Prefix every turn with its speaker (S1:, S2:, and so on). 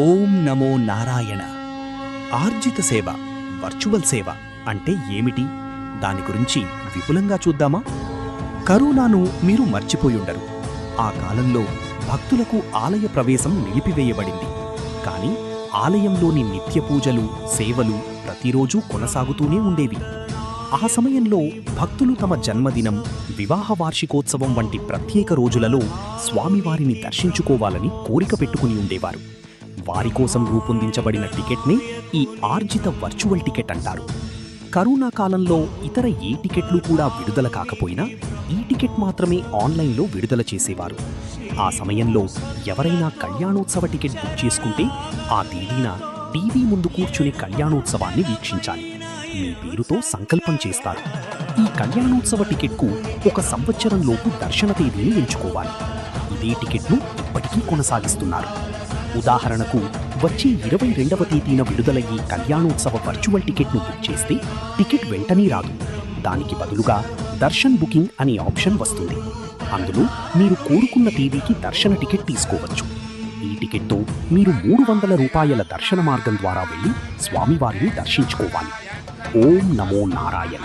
S1: ఓం నమో నారాయణ. ఆర్జిత సేవ, వర్చువల్ సేవ అంటే ఏమిటి? దాని గురించి విపులంగా చూద్దామా? కరోనాను మీరు మర్చిపోయుండరు. ఆ కాలంలో భక్తులకు ఆలయ ప్రవేశం నిలిపివేయబడింది. కాని ఆలయంలోని నిత్య పూజలు, సేవలు ప్రతిరోజూ కొనసాగుతూనే ఉండేవి. ఆ సమయంలో భక్తులు తమ జన్మదినం, వివాహ వార్షికోత్సవం వంటి ప్రత్యేక రోజులలో స్వామివారిని దర్శించుకోవాలని కోరిక పెట్టుకుని ఉండేవారు. వారి కోసం రూపొందించబడిన టికెట్ని ఈ ఆర్జిత వర్చువల్ టికెట్ అంటారు. కరోనా కాలంలో ఇతర ఏ టికెట్లు కూడా విడుదల కాకపోయినా ఈ టికెట్ మాత్రమే ఆన్లైన్లో విడుదల చేసేవారు. ఆ సమయంలో ఎవరైనా కళ్యాణోత్సవ టికెట్ బుక్ చేసుకుంటే ఆ తేదీన టీవీ ముందు కూర్చుని కళ్యాణోత్సవాన్ని వీక్షించాలి. మీ పేరుతో సంకల్పం చేస్తారు. ఈ కళ్యాణోత్సవ టికెట్కు 1 సంవత్సరంలోపు దర్శన తేదీని ఎంచుకోవాలి. ఇదే టికెట్ను ఇప్పటికీ కొనసాగిస్తున్నారు. ఉదాహరణకు వచ్చే 22వ తేదీన విడుదలయ్యే కళ్యాణోత్సవ వర్చువల్ టికెట్ను బుక్ చేస్తే టికెట్ వెంటనే రాదు. దానికి బదులుగా దర్శన్ బుకింగ్ అనే ఆప్షన్ వస్తుంది. అందులో మీరు కోరుకున్న తేదీకి దర్శన టికెట్ తీసుకోవచ్చు. ఈ టికెట్తో మీరు 300 రూపాయల దర్శన మార్గం ద్వారా వెళ్లి స్వామివారిని దర్శించుకోవాలి. ఓం నమో నారాయణ.